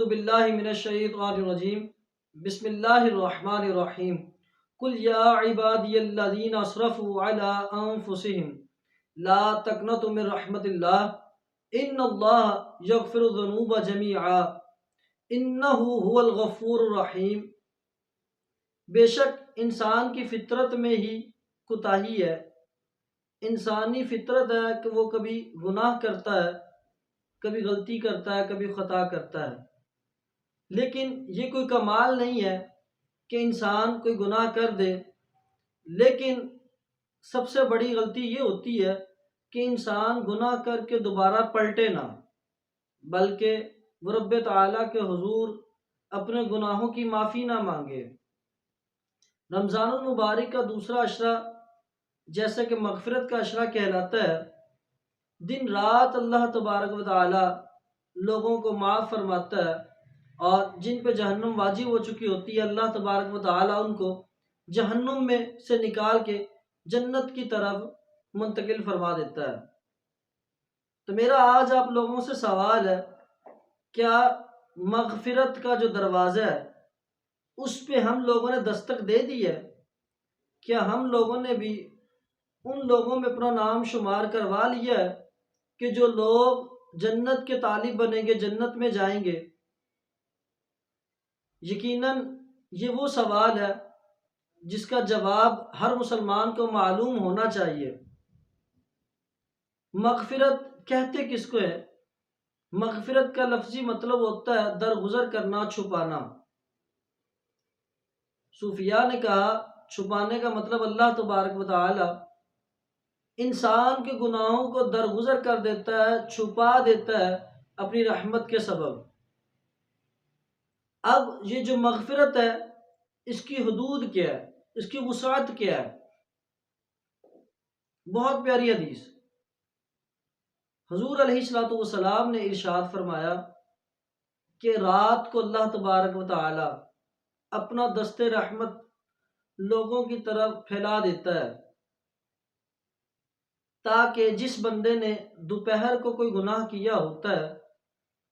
باللہ من الشیطان الرجیم بسم اللہ الرحمن الرحیم قل یا عبادی الذین اسرفوا علی انفسهم لا تقنطوا من رحمت اللہ ان اللہ یغفر الذنوب جمیعا انہ هو الغفور الرحیم۔ بے شک انسان کی فطرت میں ہی کوتاہی ہے، انسانی فطرت ہے کہ وہ کبھی گناہ کرتا ہے، کبھی غلطی کرتا ہے، کبھی خطا کرتا ہے، لیکن یہ کوئی کمال نہیں ہے کہ انسان کوئی گناہ کر دے، لیکن سب سے بڑی غلطی یہ ہوتی ہے کہ انسان گناہ کر کے دوبارہ پلٹے نہ، بلکہ وہ رب تعالیٰ کے حضور اپنے گناہوں کی معافی نہ مانگے۔ رمضان المبارک کا دوسرا عشرہ جیسے کہ مغفرت کا عشرہ کہلاتا ہے، دن رات اللہ تبارک و تعالی لوگوں کو معاف فرماتا ہے، اور جن پہ جہنم واجب ہو چکی ہوتی ہے اللہ تبارک و تعالی ان کو جہنم میں سے نکال کے جنت کی طرف منتقل فرما دیتا ہے۔ تو میرا آج آپ لوگوں سے سوال ہے، کیا مغفرت کا جو دروازہ ہے اس پہ ہم لوگوں نے دستک دے دی ہے؟ کیا ہم لوگوں نے بھی ان لوگوں میں اپنا نام شمار کروا لیا ہے کہ جو لوگ جنت کے طالب بنیں گے، جنت میں جائیں گے؟ یقیناً یہ وہ سوال ہے جس کا جواب ہر مسلمان کو معلوم ہونا چاہیے۔ مغفرت کہتے کس کو ہے؟ مغفرت کا لفظی مطلب ہوتا ہے درگزر کرنا، چھپانا۔ صوفیاء نے کہا چھپانے کا مطلب اللہ تبارک و تعالی انسان کے گناہوں کو درگزر کر دیتا ہے، چھپا دیتا ہے اپنی رحمت کے سبب۔ اب یہ جو مغفرت ہے اس کی حدود کیا ہے، اس کی وسعت کیا ہے؟ بہت پیاری حدیث، حضور علیہ الصلوۃ والسلام نے ارشاد فرمایا کہ رات کو اللہ تبارک و تعالی اپنا دست رحمت لوگوں کی طرف پھیلا دیتا ہے، تاکہ جس بندے نے دوپہر کو کوئی گناہ کیا ہوتا ہے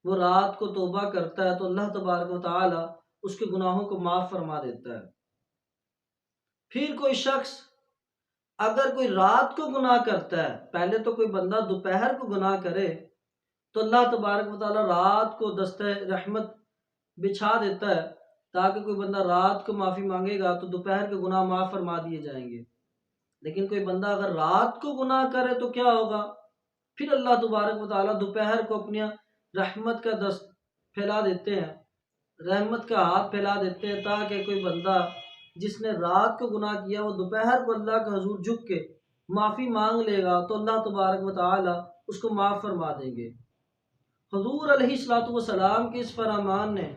وہ رات کو توبہ کرتا ہے تو اللہ تبارک و تعالی اس کے گناہوں کو معاف فرما دیتا ہے۔ پھر کوئی شخص اگر کوئی رات کو گناہ کرتا ہے، پہلے تو کوئی بندہ دوپہر کو گناہ کرے تو اللہ تبارک و تعالی رات کو دست رحمت بچھا دیتا ہے، تاکہ کوئی بندہ رات کو معافی مانگے گا تو دوپہر کے گناہ معاف فرما دیے جائیں گے۔ لیکن کوئی بندہ اگر رات کو گناہ کرے تو کیا ہوگا؟ پھر اللہ تبارک و تعالی دوپہر کو اپنی رحمت کا دست پھیلا دیتے ہیں، رحمت کا ہاتھ پھیلا دیتے ہیں، تاکہ کوئی بندہ جس نے رات کو گناہ کیا وہ دوپہر کو اللہ کے حضور جھک کے معافی مانگ لے گا تو اللہ تبارک و تعالی اس کو معاف فرما دیں گے۔ حضور علیہ الصلوۃ والسلام کے اس فرمان نے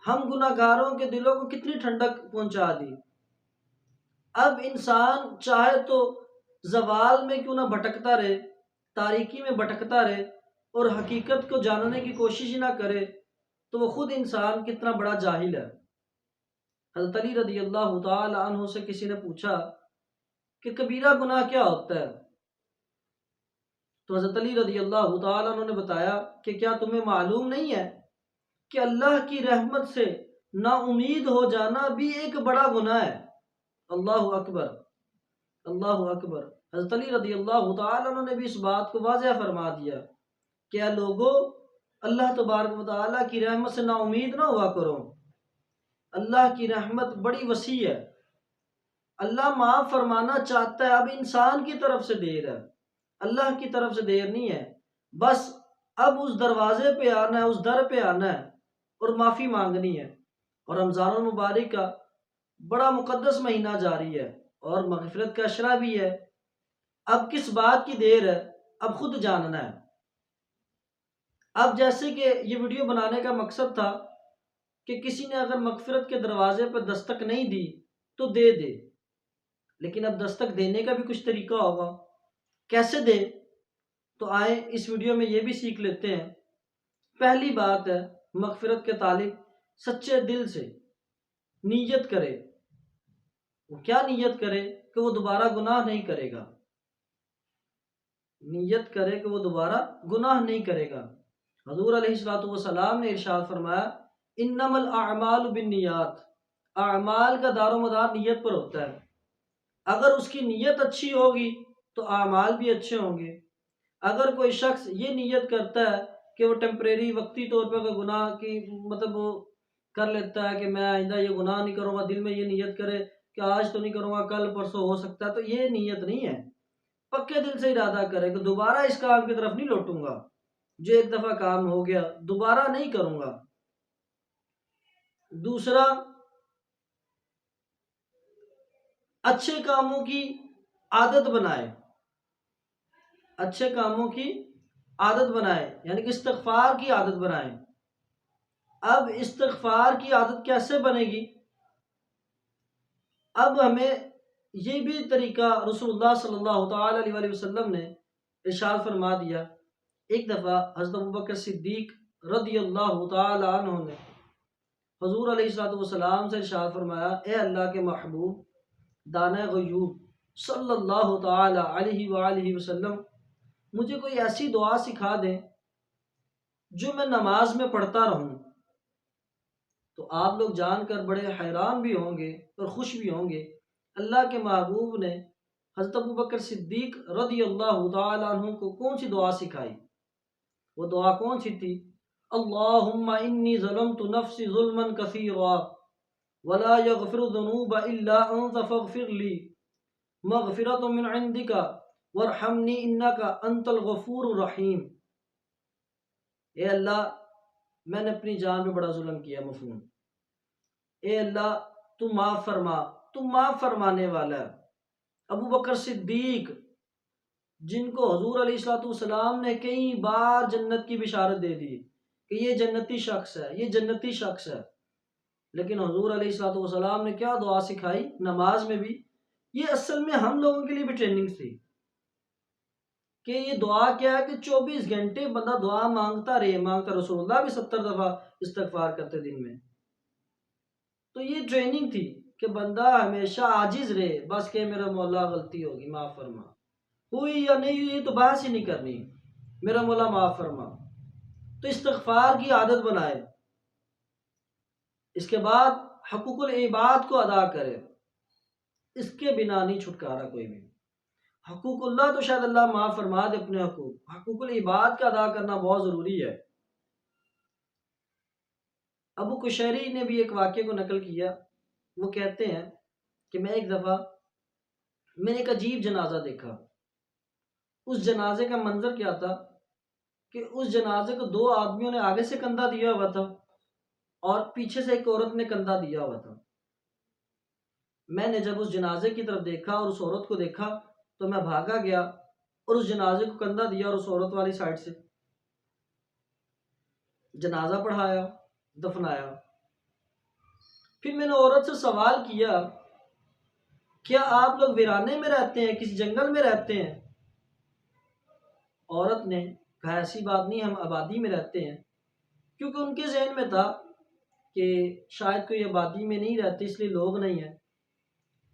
ہم گناہ گاروں کے دلوں کو کتنی ٹھنڈک پہنچا دی۔ اب انسان چاہے تو زوال میں کیوں نہ بھٹکتا رہے، تاریکی میں بھٹکتا رہے اور حقیقت کو جاننے کی کوشش ہی نہ کرے تو وہ خود انسان کتنا بڑا جاہل ہے۔ حضرت علی رضی اللہ تعالی عنہ سے کسی نے پوچھا کہ کبیرہ گناہ کیا ہوتا ہے؟ تو حضرت علی رضی اللہ تعالی عنہ نے بتایا کہ کیا تمہیں معلوم نہیں ہے کہ اللہ کی رحمت سے نا امید ہو جانا بھی ایک بڑا گناہ ہے؟ اللہ اکبر، اللہ اکبر۔ حضرت علی رضی اللہ تعالی عنہ نے بھی اس بات کو واضح فرما دیا کہ اے لوگو، اللہ تبارک و تعالیٰ کی رحمت سے نا امید نہ ہوا کرو۔ اللہ کی رحمت بڑی وسیع ہے، اللہ معاف فرمانا چاہتا ہے۔ اب انسان کی طرف سے دیر ہے، اللہ کی طرف سے دیر نہیں ہے، بس اب اس دروازے پہ آنا ہے، اس در پہ آنا ہے اور معافی مانگنی ہے۔ اور رمضان المبارک کا بڑا مقدس مہینہ جاری ہے اور مغفرت کا عشرہ بھی ہے۔ اب کس بات کی دیر ہے؟ اب خود جاننا ہے۔ اب جیسے کہ یہ ویڈیو بنانے کا مقصد تھا کہ کسی نے اگر مغفرت کے دروازے پر دستک نہیں دی تو دے دے، لیکن اب دستک دینے کا بھی کچھ طریقہ ہوگا، کیسے دے؟ تو آئیں اس ویڈیو میں یہ بھی سیکھ لیتے ہیں۔ پہلی بات ہے، مغفرت کے طالب سچے دل سے نیت کرے۔ وہ کیا نیت کرے؟ کہ وہ دوبارہ گناہ نہیں کرے گا، نیت کرے کہ وہ دوبارہ گناہ نہیں کرے گا۔ حضور علیہ الصلوۃ والسلام نے ارشاد فرمایا انما الاعمال بالنیات، اعمال کا دار و مدار نیت پر ہوتا ہے۔ اگر اس کی نیت اچھی ہوگی تو اعمال بھی اچھے ہوں گے۔ اگر کوئی شخص یہ نیت کرتا ہے کہ وہ ٹیمپریری وقتی طور پہ کوئی گناہ کی مطلب وہ کر لیتا ہے کہ میں آئندہ یہ گناہ نہیں کروں گا، دل میں یہ نیت کرے کہ آج تو نہیں کروں گا، کل پرسوں ہو سکتا ہے، تو یہ نیت نہیں ہے۔ پکے دل سے ارادہ کرے کہ دوبارہ اس کام کی طرف نہیں لوٹوں گا، جو ایک دفعہ کام ہو گیا دوبارہ نہیں کروں گا۔ دوسرا، اچھے کاموں کی عادت بنائے، اچھے کاموں کی عادت بنائے، یعنی کہ استغفار کی عادت بنائے۔ اب استغفار کی عادت کیسے بنے گی؟ اب ہمیں یہ بھی طریقہ رسول اللہ صلی اللہ تعالی علیہ وآلہ وسلم نے ارشاد فرما دیا۔ ایک دفعہ حضرت ابوبکر صدیق رضی اللہ تعالی عنہ نے حضور علیہ الصلوۃ والسلام سے ارشاد فرمایا، اے اللہ کے محبوب دانۂ غیوب صلی اللہ تعالی علیہ وآلہ وسلم، مجھے کوئی ایسی دعا سکھا دیں جو میں نماز میں پڑھتا رہوں۔ تو آپ لوگ جان کر بڑے حیران بھی ہوں گے اور خوش بھی ہوں گے۔ اللہ کے محبوب نے حضرت ابوبکر صدیق رضی اللہ تعالی عنہ کو کون سی دعا سکھائی؟ وہ دعا کون سی تھی؟ اللہم انی ظلمت نفسی ظلما کثیرا ولا یغفر الذنوب الا انت فاغفر لی مغفرۃ من عندک وارحمنی انک انت الغفور الرحیم۔ اے اللہ، میں نے اپنی جان پہ بڑا ظلم کیا، مفہوم۔ اے اللہ تو معاف فرما، تو معاف فرمانے والا ہے۔ ابو بکر صدیق، جن کو حضور علیہ الصلوۃ والسلام نے کئی بار جنت کی بشارت دے دی کہ یہ جنتی شخص ہے، یہ جنتی شخص ہے، لیکن حضور علیہ الصلوۃ والسلام نے کیا دعا سکھائی نماز میں بھی؟ یہ اصل میں ہم لوگوں کے لیے بھی ٹریننگ تھی کہ یہ دعا کیا ہے کہ 24 گھنٹے بندہ دعا مانگتا رہے، مانگتا۔ رسول اللہ بھی 70 دفعہ استغفار کرتے دن میں۔ تو یہ ٹریننگ تھی کہ بندہ ہمیشہ عاجز رہے، بس کہ میرا مولا غلطی ہوگی معاف فرما، ہوئی یا نہیں ہوئی تو بحث ہی نہیں کرنی، میرا مولا معاف فرما۔ تو استغفار کی عادت بنائے۔ اس کے بعد حقوق العباد کو ادا کرے، اس کے بنا نہیں چھٹکارا کوئی بھی۔ حقوق اللہ تو شاید اللہ معاف فرما دے، اپنے حقوق العباد کا ادا کرنا بہت ضروری ہے۔ ابو کشیری نے بھی ایک واقعے کو نقل کیا۔ وہ کہتے ہیں کہ میں ایک دفعہ میں نے ایک عجیب جنازہ دیکھا۔ اس جنازے کا منظر کیا تھا کہ اس جنازے کو 2 آدمیوں نے آگے سے کندھا دیا ہوا تھا اور پیچھے سے ایک عورت نے کندھا دیا ہوا تھا۔ میں نے جب اس جنازے کی طرف دیکھا اور اس عورت کو دیکھا تو میں بھاگا گیا اور اس جنازے کو کندھا دیا اور اس عورت والی سائڈ سے جنازہ پڑھایا، دفنایا۔ پھر میں نے عورت سے سوال کیا، کیا آپ لوگ ویرانے میں رہتے ہیں، کسی جنگل میں رہتے ہیں؟ عورت نے کہا ایسی بات نہیں، ہم آبادی میں رہتے ہیں، کیونکہ ان کے ذہن میں تھا کہ شاید کوئی آبادی میں نہیں رہتے اس لیے لوگ نہیں ہیں۔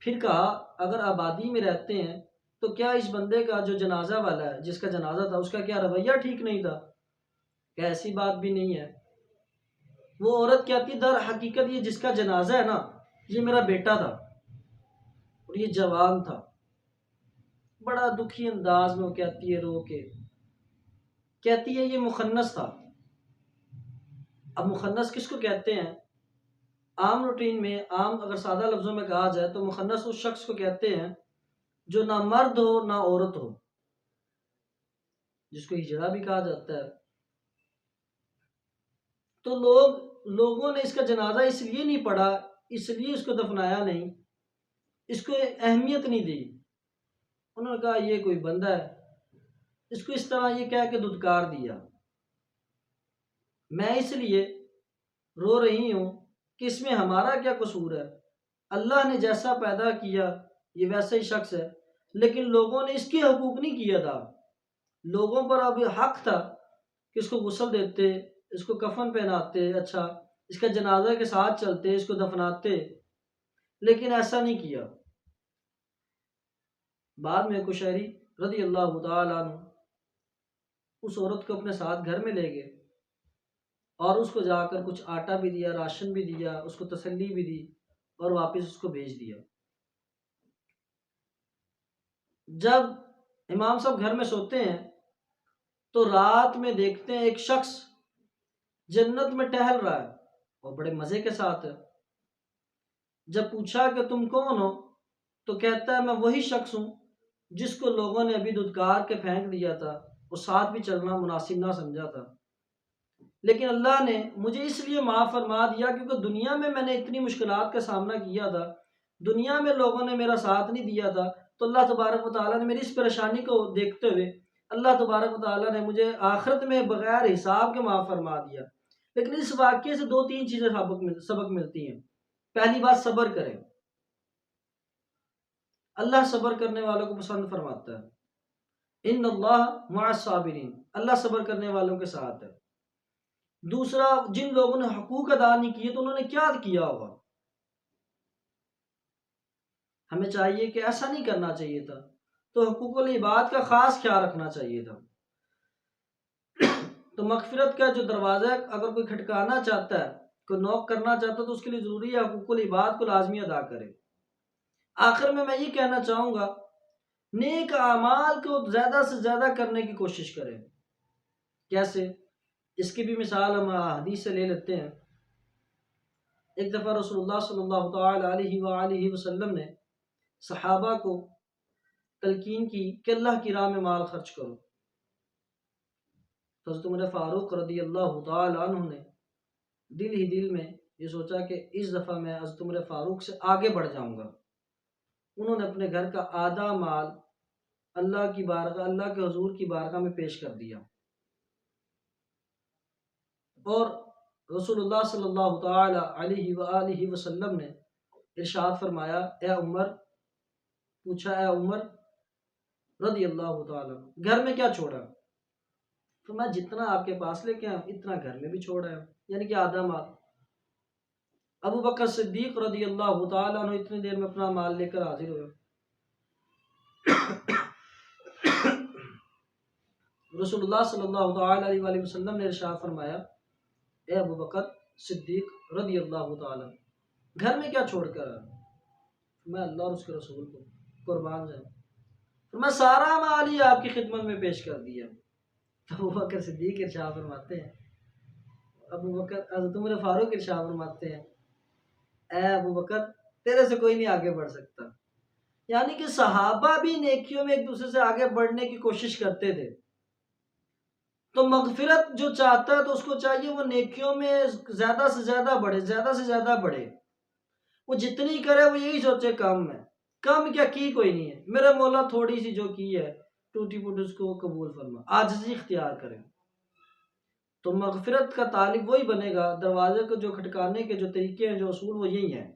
پھر کہا اگر آبادی میں رہتے ہیں تو کیا اس بندے کا جو جنازہ والا ہے، جس کا جنازہ تھا، اس کا کیا رویہ ٹھیک نہیں تھا؟ کہ ایسی بات بھی نہیں ہے۔ وہ عورت کہتی در حقیقت یہ جس کا جنازہ ہے نا، یہ میرا بیٹا تھا اور یہ جوان تھا۔ بڑا دکھی انداز میں وہ کہتی ہے، رو کے کہتی ہے یہ مخنث تھا۔ اب مخنث کس کو کہتے ہیں؟ عام روٹین میں، عام اگر سادہ لفظوں میں کہا جائے تو مخنث اس شخص کو کہتے ہیں جو نہ مرد ہو نہ عورت ہو، جس کو ہجڑا بھی کہا جاتا ہے۔ تو لوگوں نے اس کا جنازہ اس لیے نہیں پڑھا، اس لیے اس کو دفنایا نہیں، اس کو اہمیت نہیں دی۔ انہوں نے کہا یہ کوئی بندہ ہے، اس کو اس طرح یہ کہہ کے دھتکار دیا۔ میں اس لیے رو رہی ہوں کہ اس میں ہمارا کیا قصور ہے؟ اللہ نے جیسا پیدا کیا یہ ویسا ہی شخص ہے، لیکن لوگوں نے اس کی حقوق نہیں کیا تھا۔ لوگوں پر اب حق تھا کہ اس کو غسل دیتے، اس کو کفن پہناتے، اچھا اس کا جنازہ کے ساتھ چلتے، اس کو دفناتے، لیکن ایسا نہیں کیا۔ بعد میں کشیری رضی اللہ تعالیٰ عنہ اس عورت کو اپنے ساتھ گھر میں لے گئے اور اس کو جا کر کچھ آٹا بھی دیا، راشن بھی دیا، اس کو تسلی بھی دی اور واپس اس کو بھیج دیا۔ جب امام صاحب گھر میں سوتے ہیں تو رات میں دیکھتے ہیں ایک شخص جنت میں ٹہل رہا ہے اور بڑے مزے کے ساتھ ہے۔ جب پوچھا کہ تم کون ہو تو کہتا ہے میں وہی شخص ہوں جس کو لوگوں نے ابھی دھتکار کے پھینک دیا تھا، وہ ساتھ بھی چلنا مناسب نہ سمجھا تھا، لیکن اللہ نے مجھے اس لیے معاف فرما دیا کیونکہ دنیا میں نے اتنی مشکلات کا سامنا کیا تھا، دنیا میں لوگوں نے میرا ساتھ نہیں دیا تھا، تو اللہ تبارک و تعالیٰ نے میری اس پریشانی کو دیکھتے ہوئے اللہ تبارک و تعالیٰ نے مجھے آخرت میں بغیر حساب کے معاف فرما دیا۔ لیکن اس واقعے سے دو تین چیزیں سبق ملتی ہیں۔ پہلی بات، صبر کریں، اللہ صبر کرنے والوں کو پسند فرماتا ہے، ان اللہ مع الصابرین، اللہ صبر کرنے والوں کے ساتھ ہے۔ دوسرا، جن لوگوں نے حقوق ادا نہیں کیے تو انہوں نے کیا کیا ہوگا؟ ہمیں چاہیے کہ ایسا نہیں کرنا چاہیے تھا، تو حقوق العباد کا خاص خیال رکھنا چاہیے تھا۔ تو مغفرت کا جو دروازہ اگر کوئی کھٹکانا چاہتا ہے، کوئی نوک کرنا چاہتا ہے، تو اس کے لیے ضروری ہے حقوق العباد کو لازمی ادا کرے۔ آخر میں یہ کہنا چاہوں گا، نیک اعمال کو زیادہ سے زیادہ کرنے کی کوشش کریں۔ کیسے؟ اس کی بھی مثال ہم حدیث سے لے لیتے ہیں۔ ایک دفعہ رسول اللہ صلی اللہ تعالی علیہ وآلہ وسلم نے صحابہ کو تلقین کی کہ اللہ کی راہ میں مال خرچ کرو۔ تو حضرت عمر فاروق رضی اللہ تعالی عنہ نے دل ہی دل میں یہ سوچا کہ اس دفعہ میں حضرت عمر فاروق سے آگے بڑھ جاؤں گا۔ انہوں نے اپنے گھر کا آدھا مال اللہ کی بارگاہ، اللہ کے حضور کی بارگاہ میں پیش کر دیا، اور رسول اللہ صلی اللہ تعالی علیہ وآلہ وسلم نے ارشاد فرمایا، اے عمر، پوچھا اے عمر رضی اللہ تعالی گھر میں کیا چھوڑا؟ تو میں جتنا آپ کے پاس لے کے آیا اتنا گھر میں بھی چھوڑا ہے، یعنی کہ آدھا مال۔ ابو بکر صدیق رضی اللہ تعالی عنہ اتنی دیر میں اپنا مال لے کر حاضر ہوئے۔ رسول اللہ صلی اللہ تعالی علیہ وآلہ وسلم نے ارشاد فرمایا، اے ابو بکر صدیق رضی اللہ تعالی گھر میں کیا چھوڑ کر آیا؟ میں اللہ اور اس کے رسول کو قربان جاؤں، میں سارا مال ہی آپ کی خدمت میں پیش کر دیا۔ ابو بکر صدیق ارشاد فرماتے ہیں، ابو بکر حضرت عمر فاروق ارشاد فرماتے ہیں، اے ابو بکر تیرے سے کوئی نہیں آگے بڑھ سکتا۔ یعنی کہ صحابہ بھی نیکیوں میں ایک دوسرے سے آگے بڑھنے کی کوشش کرتے تھے۔ تو مغفرت جو چاہتا ہے تو اس کو چاہیے وہ نیکیوں میں زیادہ سے زیادہ بڑھے، زیادہ سے زیادہ بڑھے۔ وہ جتنی کرے وہ یہی سوچے کم ہے، کم کیا کی کوئی نہیں ہے، میرے مولا تھوڑی سی جو کی ہے ٹوٹی پوٹی اس کو قبول فرما، عاجزی اختیار کرے۔ تو مغفرت کا طالب وہی بنے گا، دروازے کو جو کھٹکانے کے جو طریقے ہیں، جو اصول، وہ یہی ہیں۔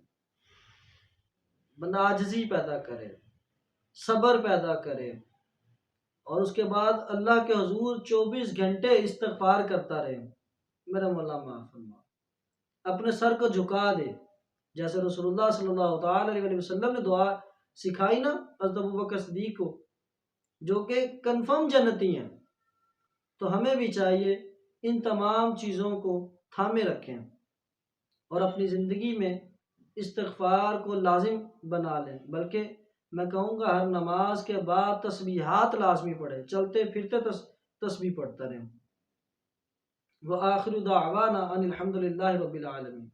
بندہ عاجزی پیدا کرے، صبر پیدا کرے، اور اس کے بعد اللہ کے حضور 24 گھنٹے استغفار کرتا رہے، میرا مولا معاف فرما، اپنے سر کو جھکا دے، جیسے رسول اللہ صلی اللہ تعالی علیہ وسلم نے دعا سکھائی نا حضرت ابوبکر صدیق کو، جو کہ کنفرم جنتی ہیں۔ تو ہمیں بھی چاہیے ان تمام چیزوں کو تھامے رکھیں اور اپنی زندگی میں استغفار کو لازم بنا لیں، بلکہ میں کہوں گا ہر نماز کے بعد تسبیحات لازمی پڑھیں، چلتے پھرتے تسبیح پڑھتا رہیں۔ وآخر دعوانا ان الحمد للہ رب العالمین۔